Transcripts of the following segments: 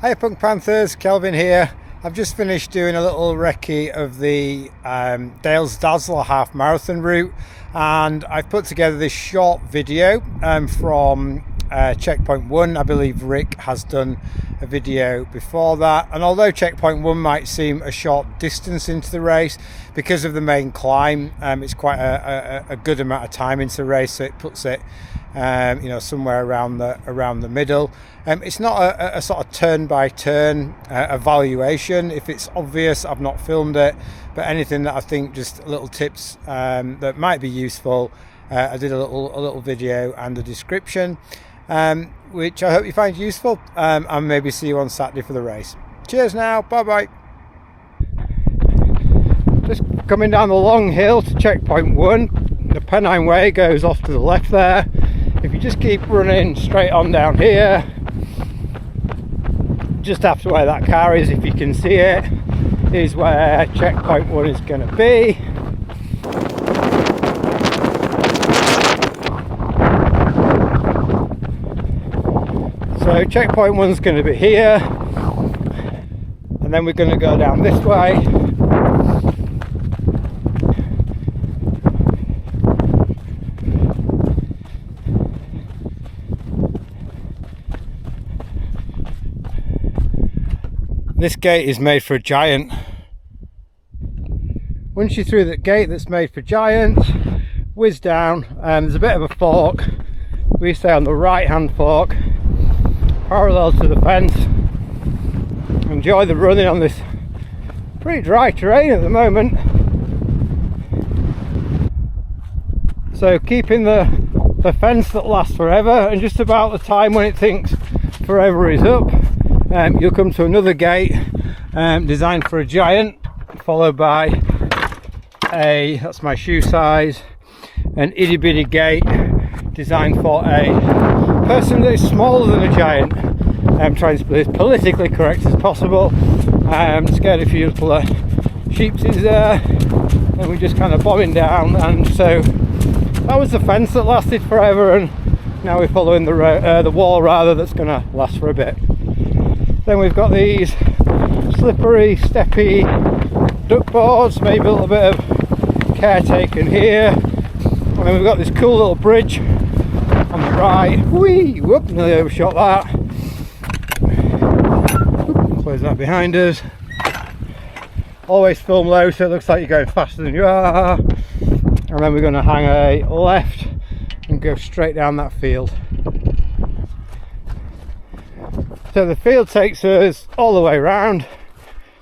Hi Punk Panthers, Kelvin here. I've just finished doing a little recce of the Dales Dazzler Half Marathon route, and I've put together this short video from Checkpoint 1. I believe Rick has done a video before that, and although Checkpoint 1 might seem a short distance into the race, because of the main climb, it's quite a good amount of time into the race, so it puts it somewhere around the middle. It's not a sort of turn by turn evaluation. If it's obvious, I've not filmed it, but anything that I think just little tips that might be useful, I did a little video and a description, which I hope you find useful, and maybe see you on Saturday for the race. Cheers now, bye bye. Just coming down the long hill to Checkpoint 1. The Pennine Way goes off to the left there. If you just keep running straight on down here, just after where that car is, if you can see it, is where Checkpoint 1 is going to be. So Checkpoint 1 is going to be here, and then we're going to go down this way. This gate is made for a giant. Once you're through that gate that's made for giants, whiz down, and there's a bit of a fork. We stay on the right hand fork, parallel to the fence. Enjoy the running on this pretty dry terrain at the moment. So keeping the fence that lasts forever, and just about the time when it thinks forever is up, you'll come to another gate designed for a giant, followed by that's my shoe size, an itty bitty gate designed for a person that is smaller than a giant. I'm trying to be as politically correct as possible. I'm scared a few little sheeps is there, and we're just kind of bobbing down, and so that was the fence that lasted forever, and now we're following the wall rather, that's going to last for a bit. Then we've got these slippery, steppy duck boards, maybe a little bit of care taken here. And then we've got this cool little bridge on the right. Whee! Whoop, nearly overshot that. Close that behind us. Always film low so it looks like you're going faster than you are. And then we're going to hang a left and go straight down that field. So the field takes us all the way around,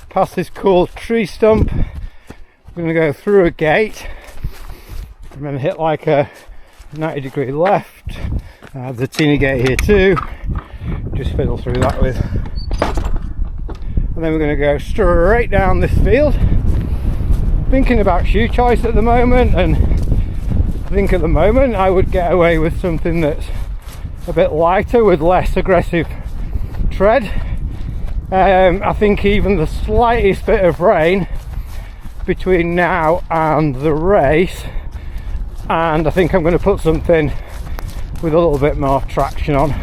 past this cool tree stump. We're going to go through a gate and then hit like a 90-degree left. There's a teeny gate here too, just fiddle through that with. And then we're going to go straight down this field. Thinking about shoe choice at the moment, and I think at the moment I would get away with something that's a bit lighter with less aggressive tread. I think even the slightest bit of rain between now and the race, and I think I'm going to put something with a little bit more traction on.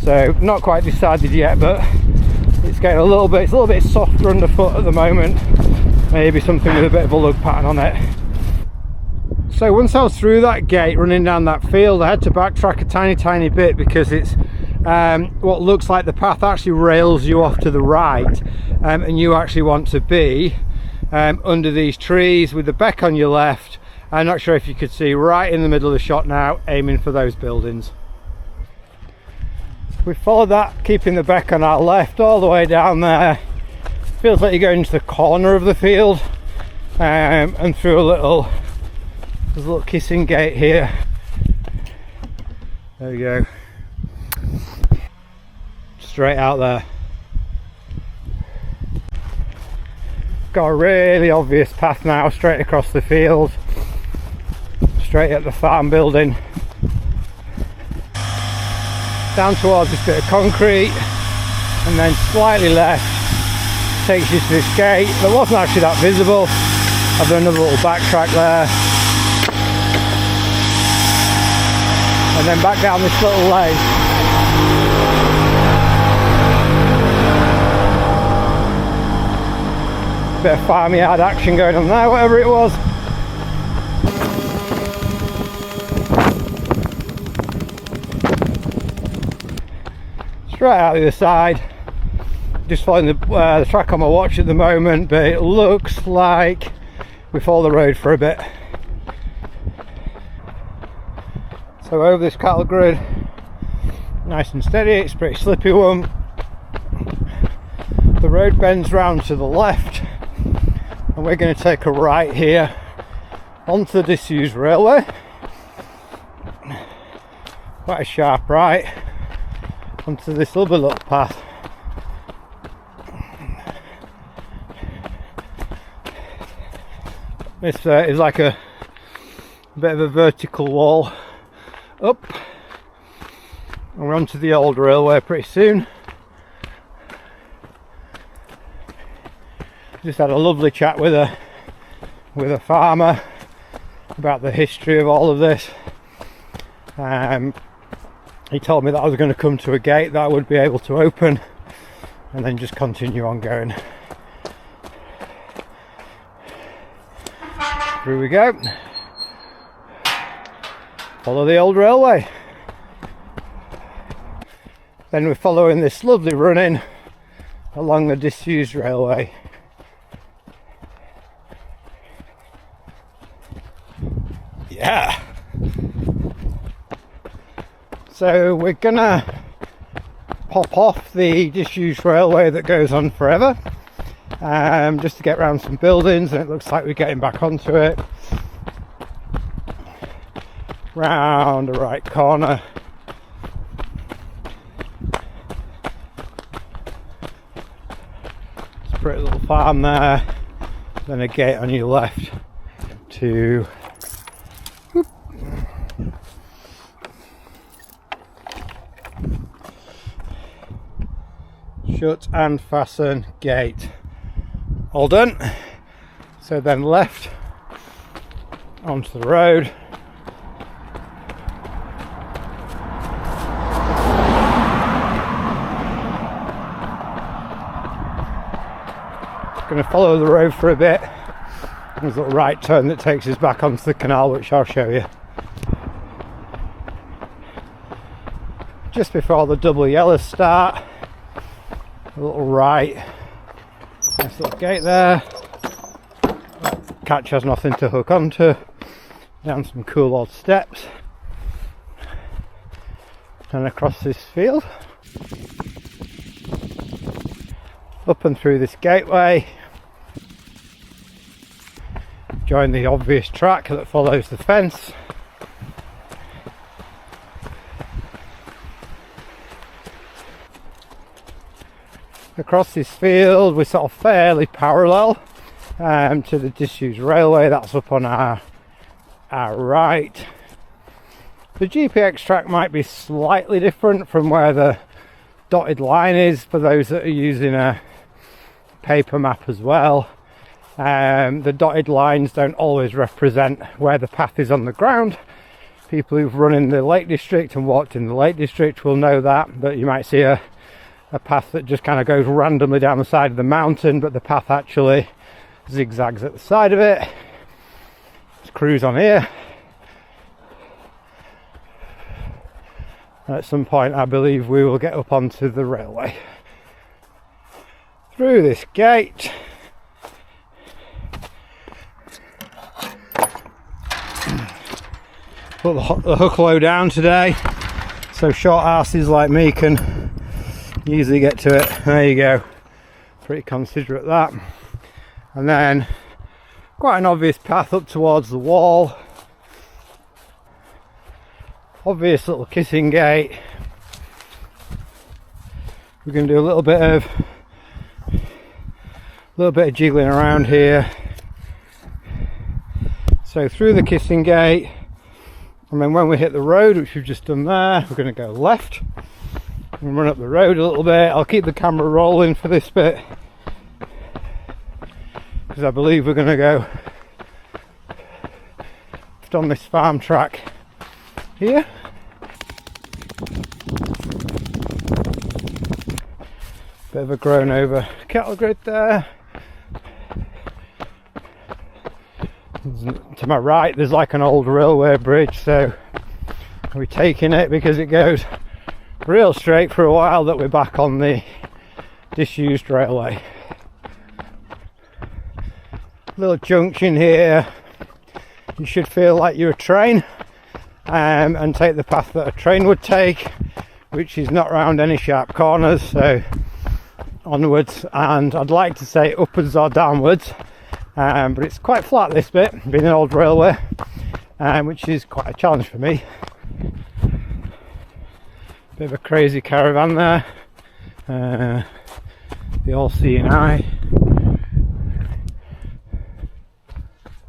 So not quite decided yet, but it's getting a little bit softer underfoot at the moment. Maybe something with a bit of a lug pattern on it. So once I was through that gate running down that field, I had to backtrack a tiny bit, because it's what looks like the path actually rails you off to the right, and you actually want to be under these trees with the beck on your left. I'm not sure if you could see, right in the middle of the shot now, aiming for those buildings. We followed that, keeping the beck on our left all the way down there. Feels like you're going into the corner of the field, and through there's a little kissing gate here. There we go. Straight out there. Got a really obvious path now, straight across the field, straight at the farm building, down towards this bit of concrete, and then slightly left takes you to this gate that wasn't actually that visible. I've done another little backtrack there, and then back down this little lane. bit of farmyard action going on there, whatever it was. Straight out the other side, just following the track on my watch at the moment, but it looks like we follow the road for a bit. So over this cattle grid, nice and steady, it's a pretty slippy one. The road bends round to the left and we're going to take a right here onto the disused railway. Quite a sharp right onto this lovely little path. This is like a bit of a vertical wall up, and we're onto the old railway pretty soon. Just had a lovely chat with a farmer about the history of all of this. He told me that I was going to come to a gate that I would be able to open and then just continue on going. Through we go. Follow the old railway. Then we're following this lovely run-in along the disused railway. Yeah. So we're gonna pop off the disused railway that goes on forever, just to get around some buildings, and it looks like we're getting back onto it. Round the right corner. It's a pretty little farm there. Then a gate on your left to shut and fasten gate. All done. So then left onto the road. Going to follow the road for a bit. There's a little right turn that takes us back onto the canal, which I'll show you. Just before the double yellows start, a little right, nice little gate there. Catch has nothing to hook onto. Down some cool old steps and across this field, up and through this gateway, join the obvious track that follows the fence. Across this field we're sort of fairly parallel to the disused railway that's up on our right. The GPX track might be slightly different from where the dotted line is for those that are using a paper map as well. The dotted lines don't always represent where the path is on the ground. People who've run in the Lake District and walked in the Lake District will know that you might see a path that just kind of goes randomly down the side of the mountain, but the path actually zigzags at the side of it. Let's cruise on here. At some point I believe we will get up onto the railway. Through this gate. Put the hook low down today, so short asses like me can easily get to it. There you go. Pretty considerate that. And then quite an obvious path up towards the wall. Obvious little kissing gate. We're going to do a little bit of jiggling around here. So through the kissing gate, and then when we hit the road, which we've just done there, we're going to go left and run up the road a little bit. I'll keep the camera rolling for this bit because I believe we're going to go on this farm track here. Bit of a grown over cattle grid there. To my right there's like an old railway bridge, so we're taking it because it goes real straight for a while that we're back on the disused railway. Little junction here, you should feel like you're a train and take the path that a train would take, which is not round any sharp corners, so onwards, and I'd like to say upwards or downwards, but it's quite flat this bit, being an old railway, which is quite a challenge for me. Bit of a crazy caravan there, the all-seeing eye.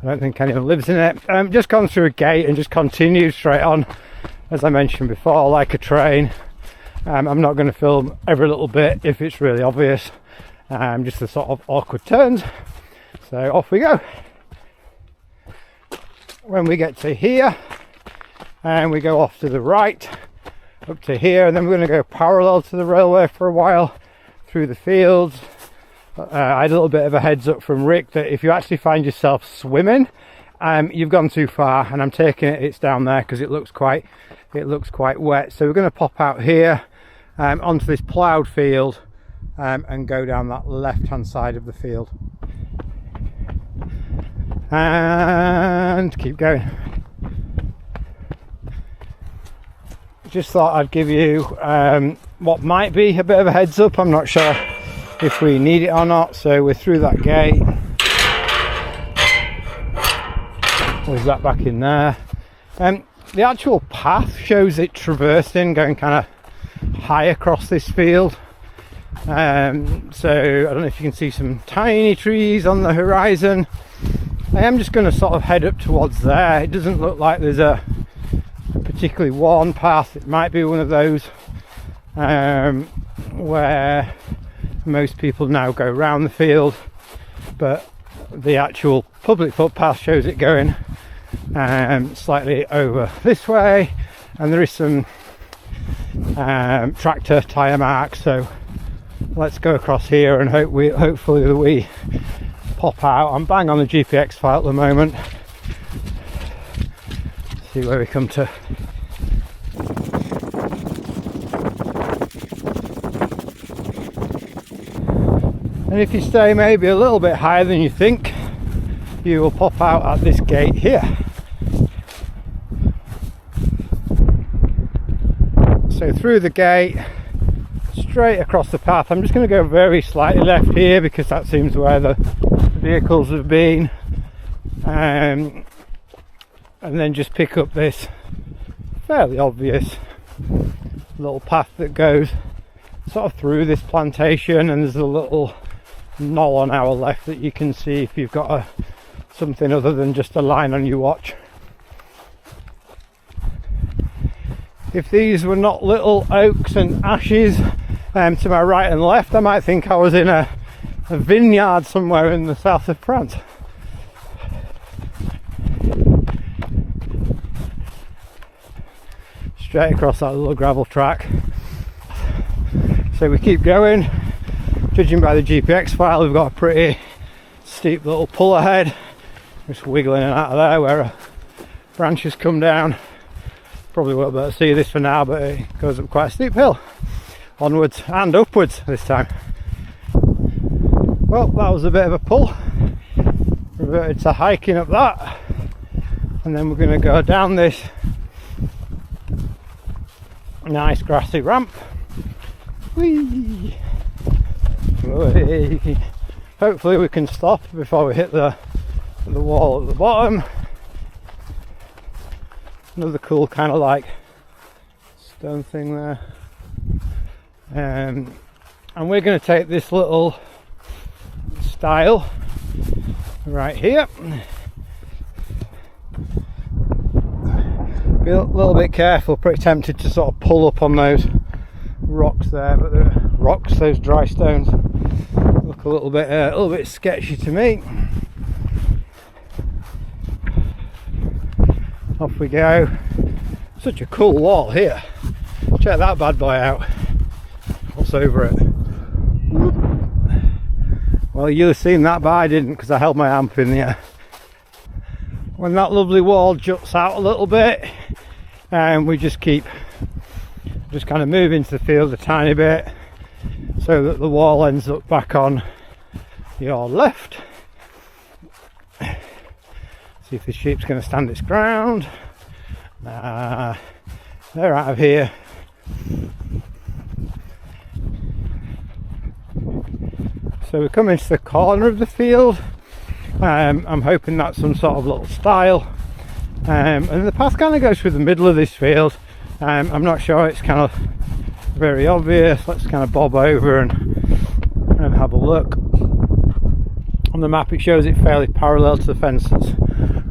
I don't think anyone lives in it. Just gone through a gate and just continued straight on, as I mentioned before, like a train. I'm not going to film every little bit if it's really obvious, just the sort of awkward turns. So off we go. When we get to here, and we go off to the right, up to here, and then we're going to go parallel to the railway for a while through the fields. I had a little bit of a heads up from Rick that if you actually find yourself swimming, you've gone too far, and I'm taking it's down there because it looks quite wet. So we're going to pop out here onto this ploughed field and go down that left hand side of the field and keep going. Just thought I'd give you what might be a bit of a heads up. I'm not sure if we need it or not. So we're through that gate. Was that back in there? The actual path shows it traversing, going kind of high across this field. So I don't know if you can see some tiny trees on the horizon. I am just going to sort of head up towards there. It doesn't look like there's a particularly worn path. It might be one of those where most people now go round the field, but the actual public footpath shows it going slightly over this way, and there is some tractor tyre marks, so let's go across here and hopefully we pop out. I'm bang on the GPX file at the moment. See where we come to. And if you stay maybe a little bit higher than you think, you will pop out at this gate here. So through the gate, straight across the path. I'm just going to go very slightly left here because that seems where the vehicles have been, and then just pick up this fairly obvious little path that goes sort of through this plantation, and there's a little knoll on our left that you can see if you've got something other than just a line on your watch. If these were not little oaks and ashes to my right and left, I might think I was in a vineyard somewhere in the south of France. Straight across that little gravel track. So we keep going. Judging by the GPX file, we've got a pretty steep little pull ahead, just wiggling out of there where a branch has come down. Probably won't be able to see this for now, but it goes up quite a steep hill, onwards and upwards this time. Well, that was a bit of a pull. Reverted to hiking up that, and then we're going to go down this nice grassy ramp. Whee! Hopefully we can stop before we hit the wall at the bottom. Another cool kind of like stone thing there, and we're going to take this little stile right here. Be a little bit careful, pretty tempted to sort of pull up on those rocks there, but the rocks, those dry stones, look a little bit sketchy to me. Off we go. Such a cool wall here. Check that bad boy out. What's over it? Well, you'll have seen that, but I didn't because I held my amp in the air. When that lovely wall juts out a little bit, and we just kind of move into the field a tiny bit so that the wall ends up back on your left. See if the sheep's going to stand its ground. Nah, they're out of here. So we come into the corner of the field. I'm hoping that's some sort of little stile, and the path kind of goes through the middle of this field. I'm not sure it's kind of very obvious. Let's kind of bob over and have a look. On the map it shows it fairly parallel to the fence that's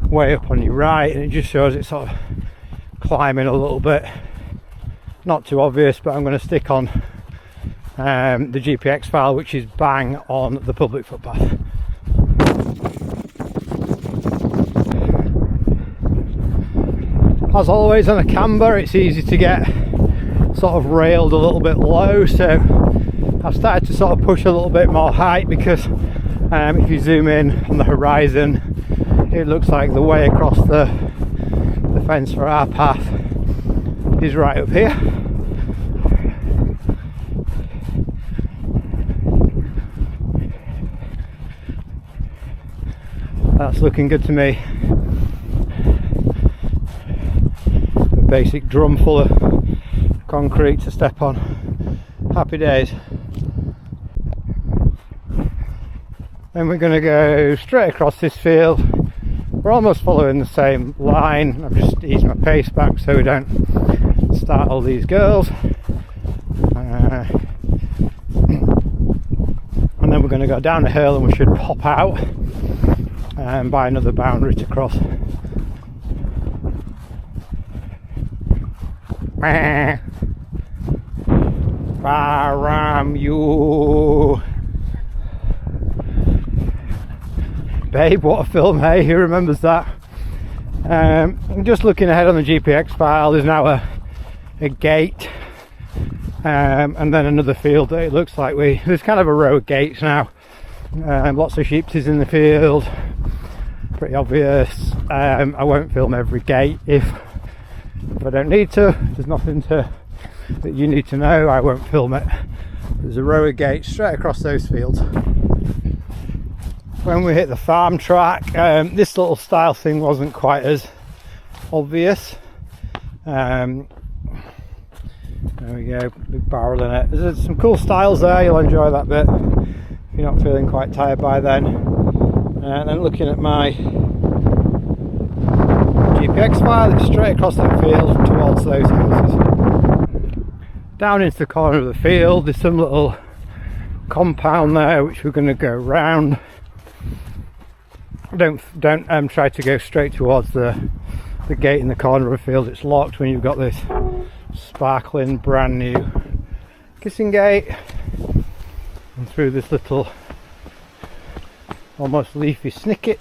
way up on your right, and it just shows it sort of climbing a little bit. Not too obvious, but I'm going to stick on the GPX file, which is bang on the public footpath. As always on a camber, it's easy to get sort of railed a little bit low, so I've started to sort of push a little bit more height, because if you zoom in on the horizon, it looks like the way across the fence for our path is right up here. That's looking good to me. A basic drum full of concrete to step on. Happy days. Then we're going to go straight across this field. We're almost following the same line. I've just eased my pace back so we don't startle these girls. And then we're going to go down the hill, and we should pop out and buy another boundary to cross. Baram, babe, what a film, hey? Who remembers that? I'm just looking ahead on the GPX file. There's now a gate, and then another field that it looks like there's kind of a row of gates now. Lots of sheepsies in the field, pretty obvious. I won't film every gate if I don't need to. There's nothing that you need to know, I won't film it. There's a row of gates straight across those fields. When we hit the farm track, this little style thing wasn't quite as obvious. There we go, big barrel in it. There's some cool styles there, you'll enjoy that bit if you're not feeling quite tired by then. And then looking at my GPX file, it's straight across that field towards those houses. Down into the corner of the field, there's some little compound there which we're going to go round. Don't try to go straight towards the gate in the corner of the field. It's locked when you've got this sparkling brand new kissing gate, and through this little almost leafy snicket,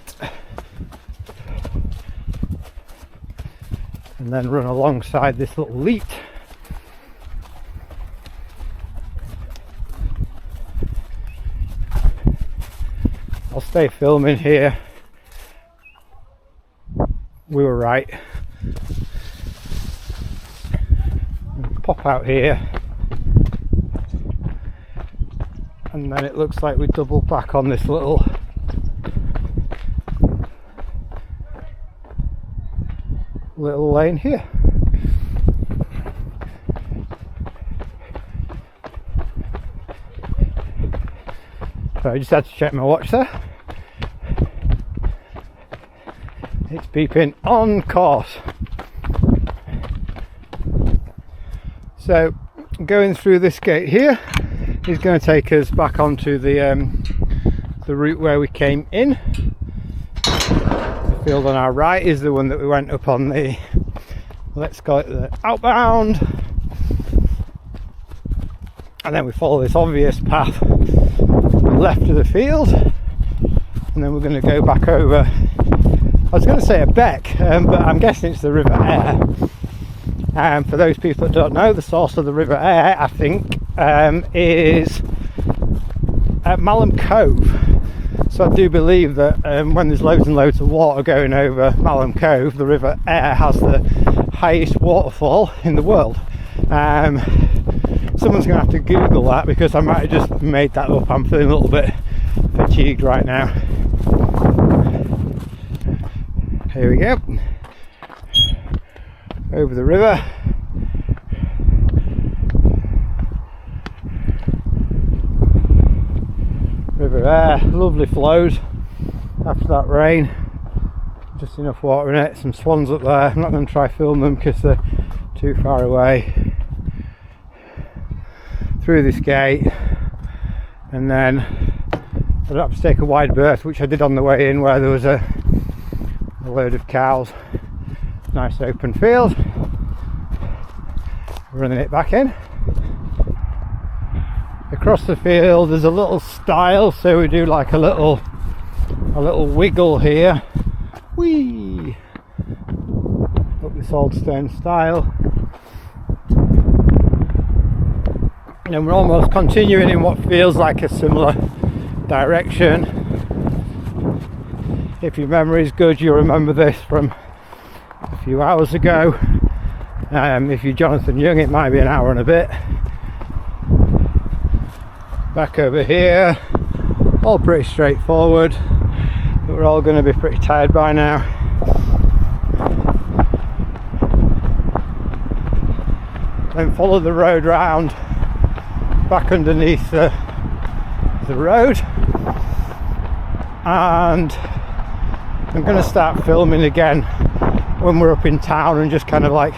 and then run alongside this little leat. I'll stay filming here. We were right. Pop out here, and then it looks like we double back on this little lane here. So I just had to check my watch there. It's beeping on course. So going through this gate here is going to take us back onto the route where we came in. The field on our right is the one that we went up on the, let's call it the outbound, and then we follow this obvious path to the left of the field, and then we're going to go back over, I was going to say a beck, but I'm guessing it's the River Aire. For those people that don't know, the source of the River Aire, I think, is at Malham Cove. So I do believe that when there's loads and loads of water going over Malham Cove, the River Aire has the highest waterfall in the world. Someone's going to have to Google that, because I might have just made that up. I'm feeling a little bit fatigued right now. Here we go. Over the river. River Aire, lovely flows after that rain. Just enough water in it. Some swans up there. I'm not going to try film them because they're too far away. Through this gate, and then I'd have to take a wide berth, which I did on the way in, where there was a load of cows. Nice open field. Running it back in. Across the field there's a little stile, so we do like a little wiggle here. Whee! Up this old stone stile. And we're almost continuing in what feels like a similar direction. If your memory is good, you'll remember this from a few hours ago. If you're Jonathan Young, it might be an hour and a bit. Back over here, all pretty straightforward, but we're all going to be pretty tired by now. Then follow the road round back underneath the road, and I'm going to start filming again when we're up in town and just kind of like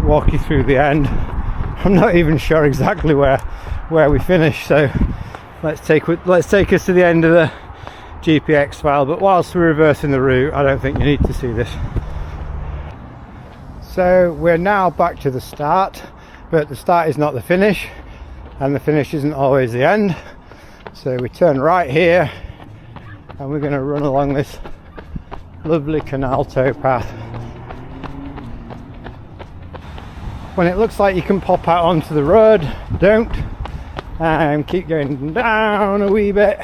walk you through the end. I'm not even sure exactly where we finish, so let's take us to the end of the GPX file. But whilst we're reversing the route, I don't think you need to see this. So we're now back to the start, but the start is not the finish, and the finish isn't always the end. So we turn right here and we're going to run along this lovely canal towpath. When it looks like you can pop out onto the road, don't. Keep going down a wee bit,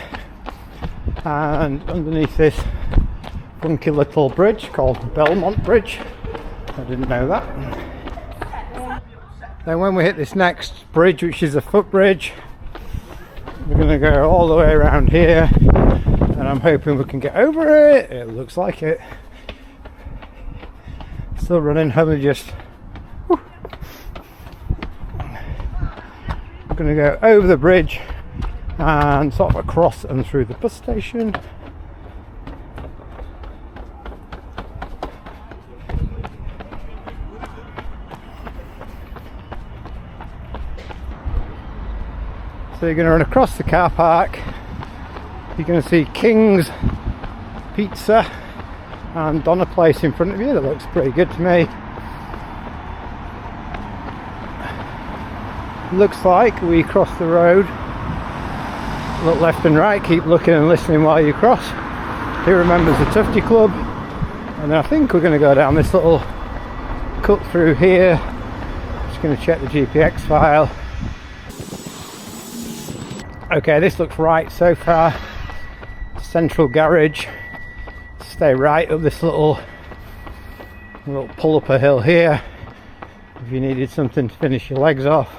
and underneath this funky little bridge called Belmont Bridge. I didn't know that. Then when we hit this next bridge, which is a footbridge, we're going to go all the way around here, and I'm hoping we can get over it. It looks like it. Still running, having just going to go over the bridge and sort of across and through the bus station. So you're going to run across the car park. You're going to see King's Pizza and Donna Place in front of you. That looks pretty good to me. Looks like we cross the road, look left and right, keep looking and listening while you cross. Who remembers the Tufty Club? And then I think we're going to go down this little cut through here. Just going to check the GPX file. Okay, this looks right so far. Central garage. Stay right up this little pull up a hill here if you needed something to finish your legs off.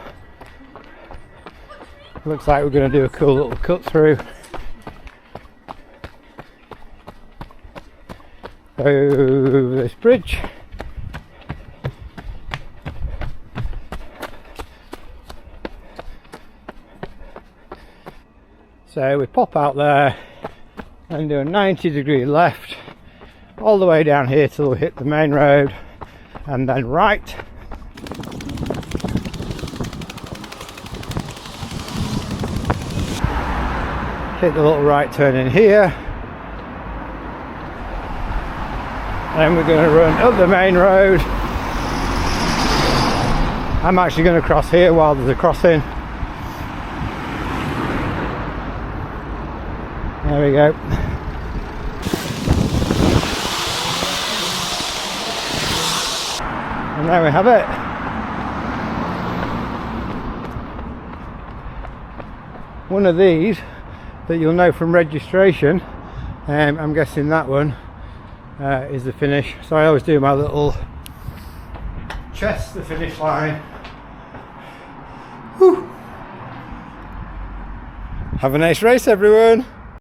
Looks like we're going to do a cool little cut through over this bridge. So we pop out there and do a 90-degree left all the way down here till we hit the main road, and then right. Hit the little right turn in here, and we're going to run up the main road. I'm actually going to cross here while there's a crossing. There we go. And there we have it. One of these that you'll know from registration. I'm guessing that one is the finish. So I always do my little chest the finish line. Whew. Have a nice race, everyone.